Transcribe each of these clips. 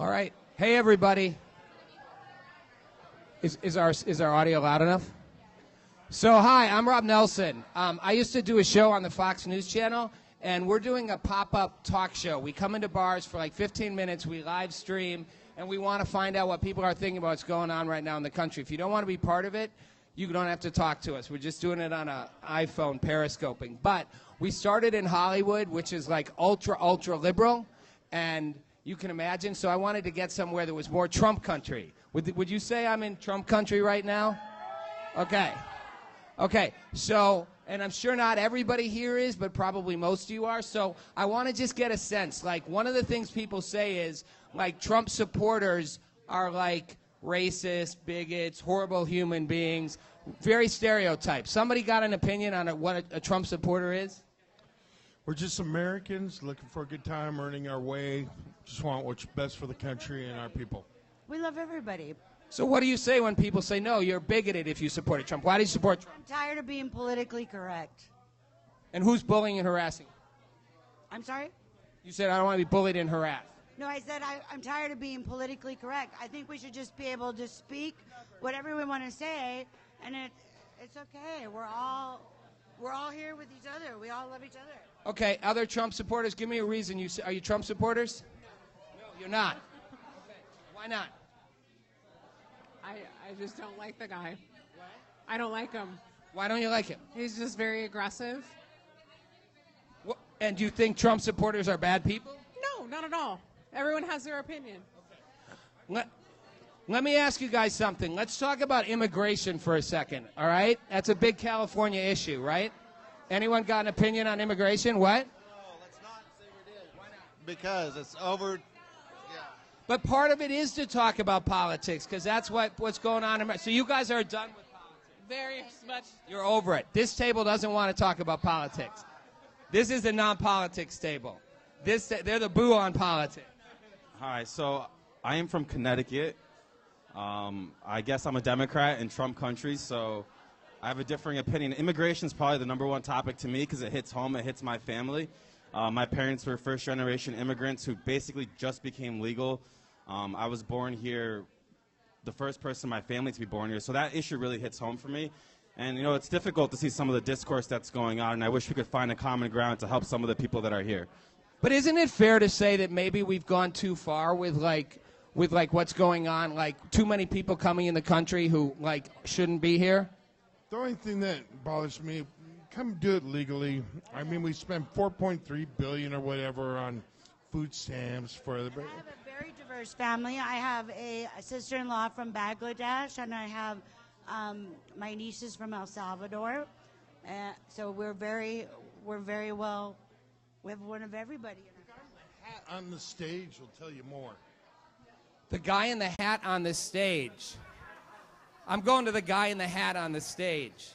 All right. Hey, everybody. Is our audio loud enough? So, hi, I'm Rob Nelson. I used to do a show on the Fox News Channel, and we're doing a pop-up talk show. We come into bars for like 15 minutes, we live stream, and we want to find out what people are thinking about what's going on right now in the country. If you don't want to be part of it, you don't have to talk to us. We're just doing it on an iPhone, periscoping. But we started in Hollywood, which is like ultra liberal, and you can imagine. So I wanted to get somewhere that was more Trump country. Would you say I'm in Trump country right now? Okay, so, and I'm sure not everybody here is, but probably most of you are. So I want to just get a sense. Like, one of the things people say is, like, Trump supporters are like racist, bigots, horrible human beings, very stereotyped. Somebody got an opinion on what a Trump supporter is? We're just Americans looking for a good time, earning our way, just want what's best for the country and our people. We love everybody. So what do you say when people say, no, you're bigoted if you supported Trump? Why do you support Trump? I'm tired of being politically correct. And who's bullying and harassing? I'm sorry? You said I don't want to be bullied and harassed. No, I said I'm tired of being politically correct. I think we should just be able to speak whatever we want to say, and it's okay. We're all here with each other. We all love each other. Okay, other Trump supporters, give me a reason. Are you Trump supporters? No, you're not. Okay, why not? I just don't like the guy. What? I don't like him. Why don't you like him? He's just very aggressive. And do you think Trump supporters are bad people? No, not at all. Everyone has their opinion. Okay. Let me ask you guys something. Let's talk about immigration for a second, all right? That's a big California issue, right? Anyone got an opinion on immigration? What? No, let's not say we did. Why not? Because it's over. But part of it is to talk about politics, because that's what's going on. So you guys are done with politics. Very much. You're over it. This table doesn't want to talk about politics. This is the non-politics table. They're the boo on politics. Hi, so I am from Connecticut. I guess I'm a Democrat in Trump country, so I have a differing opinion. Immigration is probably the number one topic to me because it hits home, it hits my family. My parents were first-generation immigrants who basically just became legal. I was born here, the first person in my family to be born here, so that issue really hits home for me. And, you know, it's difficult to see some of the discourse that's going on, and I wish we could find a common ground to help some of the people that are here. But isn't it fair to say that maybe we've gone too far with what's going on, like too many people coming in the country who, like, shouldn't be here? The only thing that bothers me, come do it legally. I mean, we spend $4.3 billion or whatever on food stamps for the. I have a very diverse family. I have a sister-in-law from Bangladesh, and I have my nieces from El Salvador. So we're very well. We have one of everybody. The guy in the hat on the stage will tell you more. The guy in the hat on the stage. I'm going to the guy in the hat on the stage.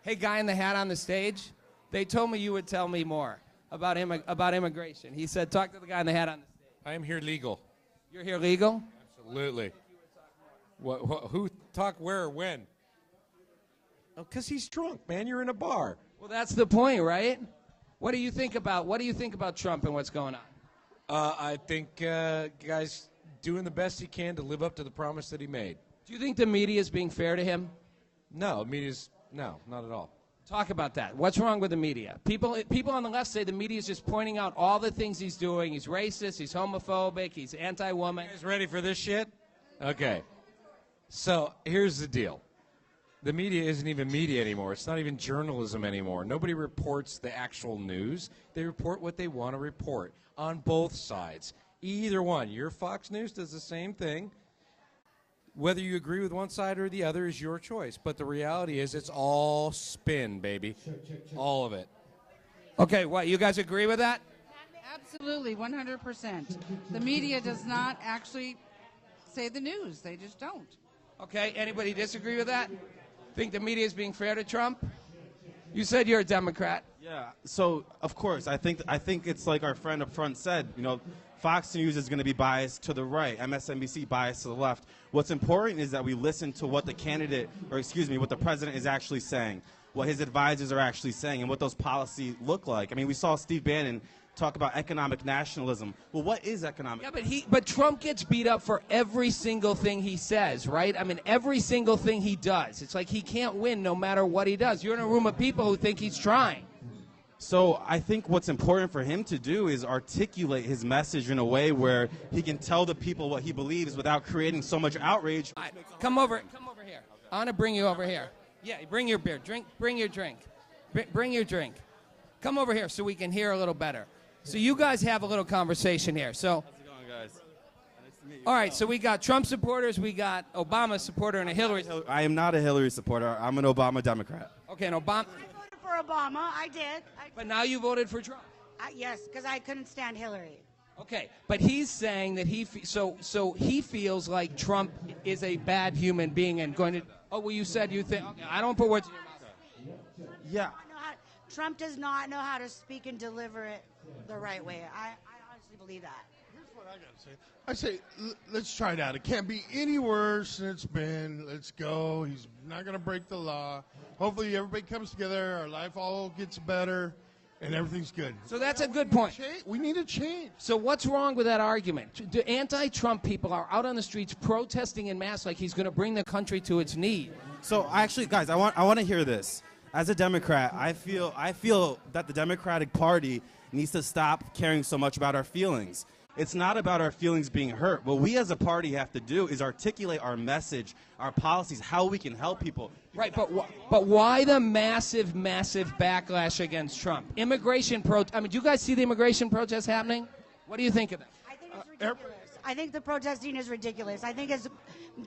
Hey, guy in the hat on the stage, they told me you would tell me more about immigration. He said, talk to the guy in the hat on the stage. I am here legal. You're here legal? Absolutely. Who talk where or when? Oh, because he's drunk, man. You're in a bar. Well, that's the point, right? What do you think about Trump and what's going on? I think guy's doing the best he can to live up to the promise that he made. Do you think the media is being fair to him? No, no, not at all. Talk about that. What's wrong with the media? People on the left say the media is just pointing out all the things he's doing. He's racist, he's homophobic, he's anti-woman. You guys ready for this shit? Okay. So here's the deal. The media isn't even media anymore. It's not even journalism anymore. Nobody reports the actual news. They report what they want to report on both sides. Either one. Your Fox News does the same thing. Whether you agree with one side or the other is your choice. But the reality is it's all spin, baby. All of it. Okay, what, you guys agree with that? Absolutely, 100%. The media does not actually say the news. They just don't. Okay, anybody disagree with that? Think the media is being fair to Trump? You said you're a Democrat. Yeah, so, of course, I think it's like our friend up front said, you know, Fox News is going to be biased to the right, MSNBC biased to the left. What's important is that we listen to what what the president is actually saying, what his advisors are actually saying, and what those policies look like. I mean, we saw Steve Bannon talk about economic nationalism. Well, what is economic? Yeah, but Trump gets beat up for every single thing he says, right? I mean, every single thing he does. It's like he can't win no matter what he does. You're in a room of people who think he's trying. So I think what's important for him to do is articulate his message in a way where he can tell the people what he believes without creating so much outrage. All right, come over here. I want to bring you over here. Yeah, bring your beer. Bring your drink. Bring your drink. Come over here so we can hear a little better. So you guys have a little conversation here. So, How's it going, guys? Nice to meet you. all right, so we got Trump supporters, we got Obama supporter, and a Hillary. I am not a Hillary supporter. I'm an Obama Democrat. Okay, and Obama. I voted for Obama. I did. But now you voted for Trump. Yes, because I couldn't stand Hillary. Okay, but he's saying that he feels like Trump is a bad human being and going to. Oh, well, you said you think. Okay, I don't put words in your mouth. Yeah. Trump does not know how to speak and deliver it the right way. I honestly believe that. Here's what I gotta say. I say, let's try it out. It can't be any worse than it's been. Let's go. He's not gonna break the law. Hopefully, everybody comes together. Our life all gets better, and everything's good. So that's a good point. We need a change. So what's wrong with that argument? The anti-Trump people are out on the streets protesting en masse like he's going to bring the country to its knees. So actually, guys, I want to hear this. As a Democrat, I feel that the Democratic Party needs to stop caring so much about our feelings. It's not about our feelings being hurt. What we as a party have to do is articulate our message, our policies, how we can help people. Right, but why the massive backlash against Trump? I mean, do you guys see the immigration protests happening? What do you think of that? I think it's ridiculous. I think the protesting is ridiculous. I think it's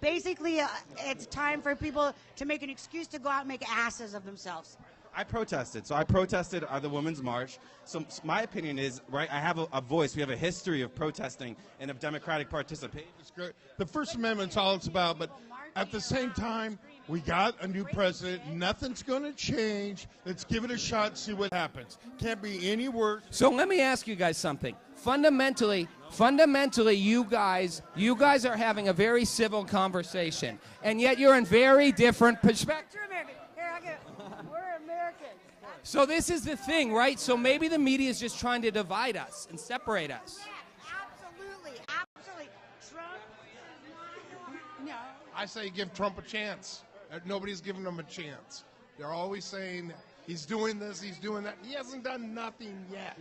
basically it's time for people to make an excuse to go out and make asses of themselves. I protested. So I protested at the Women's March. So my opinion is, right, I have a voice. We have a history of protesting and of democratic participation. It's great. The First Amendment's all it's about, but at the same time, we got a new president. Nothing's going to change. Let's give it a shot, see what happens. Can't be any worse. So let me ask you guys something. Fundamentally, you guys are having a very civil conversation, and yet you're in very different perspectives. We're Americans. So this is the thing, right? So maybe the media is just trying to divide us and separate us. Absolutely. Trump is not. No. I say give Trump a chance. Nobody's giving him a chance. They're always saying he's doing this, he's doing that. He hasn't done nothing yet.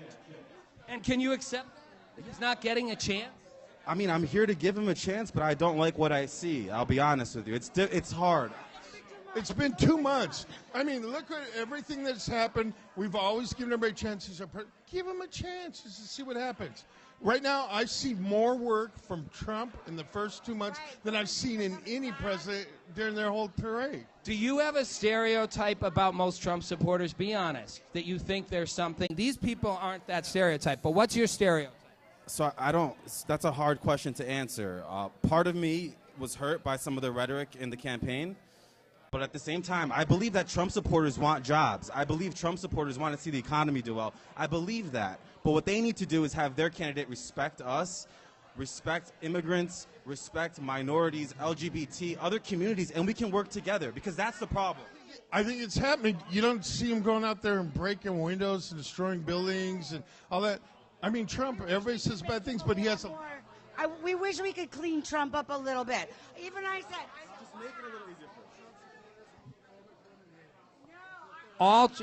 And can you accept that he's not getting a chance? I mean, I'm here to give him a chance, but I don't like what I see. I'll be honest with you. It's hard. It's been 2 months. I mean, look at everything that's happened. We've always given everybody chances. Give him a chance just to see what happens. Right now, I see more work from Trump in the first 2 months than I've seen in any president during their whole parade. Do you have a stereotype about most Trump supporters? Be honest, that you think there's something. These people aren't that stereotype, but what's your stereotype? So that's a hard question to answer. Part of me was hurt by some of the rhetoric in the campaign. But at the same time, I believe that Trump supporters want jobs. I believe Trump supporters want to see the economy do well. I believe that. But what they need to do is have their candidate respect us, respect immigrants, respect minorities, LGBT, other communities, and we can work together, because that's the problem. I think it's happening. You don't see him going out there and breaking windows and destroying buildings and all that. I mean, Trump, everybody says bad things, but he has a... We wish we could clean Trump up a little bit. Even I said... Just make it a little easier for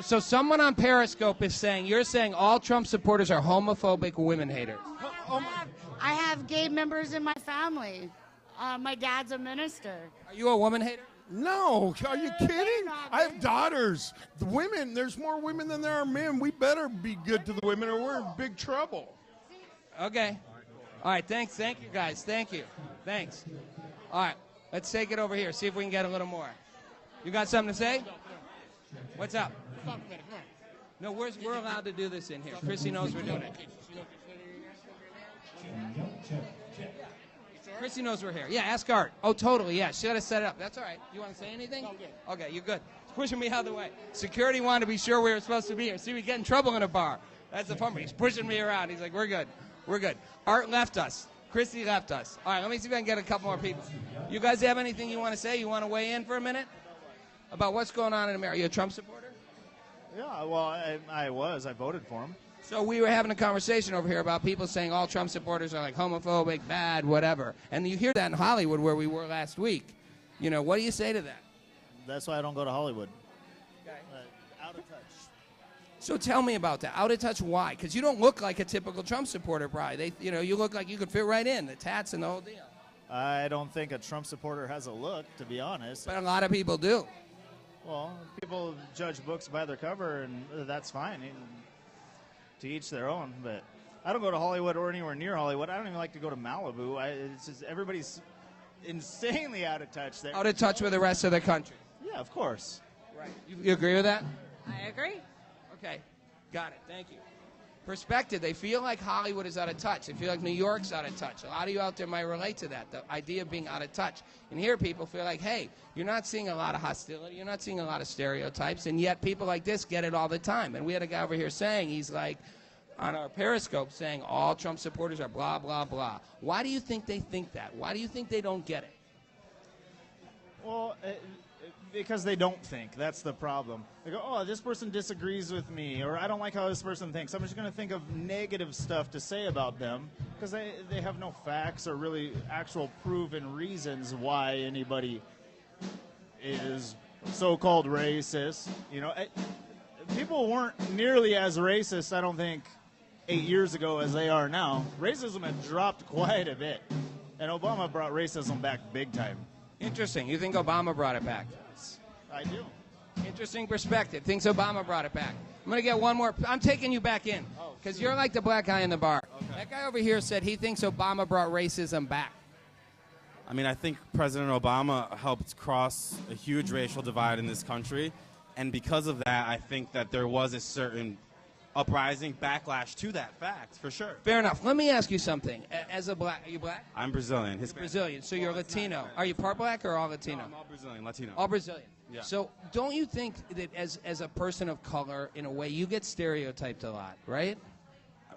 So someone on Periscope is saying, you're saying all Trump supporters are homophobic women haters. I have gay members in my family. My dad's a minister. Are you a woman hater? No, are you kidding? I have daughters. The women, there's more women than there are men. We better be good to the women or we're in big trouble. Okay. All right, thanks. Thank you, guys. Thank you. Thanks. All right, let's take it over here, see if we can get a little more. You got something to say? What's up? No, we're allowed to do this in here. Chrissy knows we're doing it. Chrissy knows we're here. Yeah, ask Art. Oh, totally, yeah. She got to set it up. That's all right. You want to say anything? Okay, you're good. Pushing me out of the way. Security wanted to be sure we were supposed to be here. See, we get in trouble in a bar. That's the fun part. He's pushing me around. He's like, we're good. We're good. Art left us. Chrissy left us. All right, let me see if I can get a couple more people. You guys have anything you want to say? You want to weigh in for a minute? About what's going on in America? You a Trump supporter? Yeah, well, I was. I voted for him. So we were having a conversation over here about people saying all Trump supporters are like homophobic, bad, whatever. And you hear that in Hollywood where we were last week. You know, what do you say to that? That's why I don't go to Hollywood. Okay. Out of touch. So tell me about that. Out of touch, why? Because you don't look like a typical Trump supporter, probably. You look like you could fit right in, the tats and the whole deal. I don't think a Trump supporter has a look, to be honest. But a lot of people do. Well, people judge books by their cover, and that's fine. And to each their own. But I don't go to Hollywood or anywhere near Hollywood. I don't even like to go to Malibu. It's just everybody's insanely out of touch there. Out of touch with the rest of the country. Yeah, of course. Right. You agree with that? I agree. Okay. Got it. Thank you. Perspective. They feel like Hollywood is out of touch. They feel like New York's out of touch. A lot of you out there might relate to that, the idea of being out of touch. And here people feel like, hey, you're not seeing a lot of hostility. You're not seeing a lot of stereotypes. And yet people like this get it all the time. And we had a guy over here saying, he's like, on our Periscope saying all Trump supporters are blah, blah, blah. Why do you think they think that? Why do you think they don't get it? Well, because they don't think. That's the problem. They go, oh, this person disagrees with me, or I don't like how this person thinks. I'm just going to think of negative stuff to say about them because they have no facts or really actual proven reasons why anybody is so-called racist. You know, people weren't nearly as racist, I don't think, 8 years ago as they are now. Racism had dropped quite a bit, and Obama brought racism back big time. Interesting. You think Obama brought it back? I do. Interesting perspective. Thinks Obama brought it back. I'm going to get one more. I'm taking you back in because you're like the black guy in the bar. Okay. That guy over here said he thinks Obama brought racism back. I mean, I think President Obama helped cross a huge racial divide in this country. And because of that, I think that there was a certain uprising backlash to that fact, for sure. Fair enough. Let me ask you something. As a black, are you black? I'm Brazilian. You're Brazilian, so you're Latino. Are you part black or all Latino? No, I'm all Brazilian, Latino. All Brazilian. Yeah. So don't you think that as a person of color, in a way, you get stereotyped a lot, right?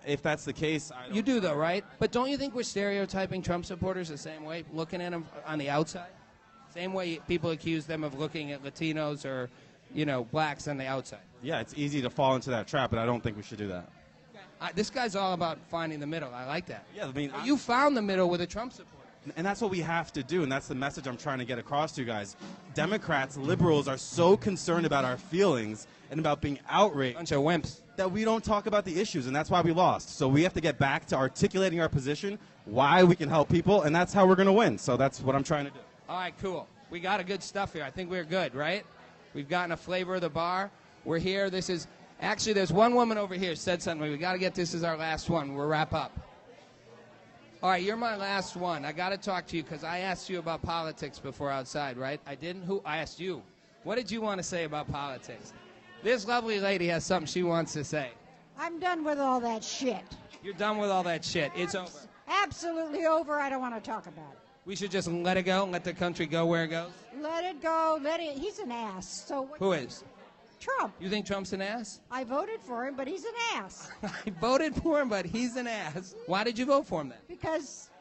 If that's the case, I don't. You do, though, right? But don't you think we're stereotyping Trump supporters the same way, looking at them on the outside? Same way people accuse them of looking at Latinos or, blacks on the outside. Yeah, it's easy to fall into that trap, but I don't think we should do that. This guy's all about finding the middle. I like that. Yeah, I mean, you found the middle with a Trump supporter. And that's what we have to do, and that's the message I'm trying to get across to you guys. Democrats, liberals are so concerned about our feelings and about being outraged. Bunch of wimps. That we don't talk about the issues, and that's why we lost. So we have to get back to articulating our position, why we can help people, and that's how we're going to win. So that's what I'm trying to do. All right, cool. We got a good stuff here. I think we're good, right? We've gotten a flavor of the bar. We're here. Actually, there's one woman over here said something. We got to get this as our last one. We'll wrap up. All right, you're my last one. I got to talk to you because I asked you about politics before outside, right? I didn't? I asked you. What did you want to say about politics? This lovely lady has something she wants to say. I'm done with all that shit. You're done with all that shit. It's over. Absolutely over. I don't want to talk about it. We should just let it go, let the country go where it goes? Let it go. He's an ass. So who is? Trump. You think Trump's an ass? I voted for him, but he's an ass. I voted for him, but he's an ass. Why did you vote for him then? Because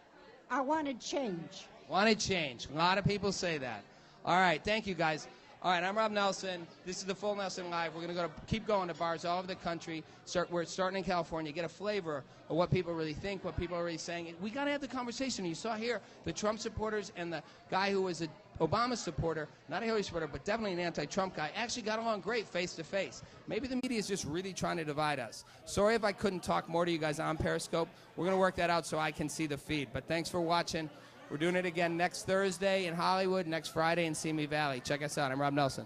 I wanted change. Wanted change. A lot of people say that. All right, thank you guys. All right, I'm Rob Nelson. This is the Full Nelson Live. We're going to keep going to bars all over the country. We're starting in California. Get a flavor of what people really think, what people are really saying. We got to have the conversation. You saw here the Trump supporters and the guy who was an Obama supporter, not a Hillary supporter, but definitely an anti-Trump guy, actually got along great face-to-face. Maybe the media is just really trying to divide us. Sorry if I couldn't talk more to you guys on Periscope. We're going to work that out so I can see the feed. But thanks for watching. We're doing it again next Thursday in Hollywood, next Friday in Simi Valley. Check us out. I'm Rob Nelson.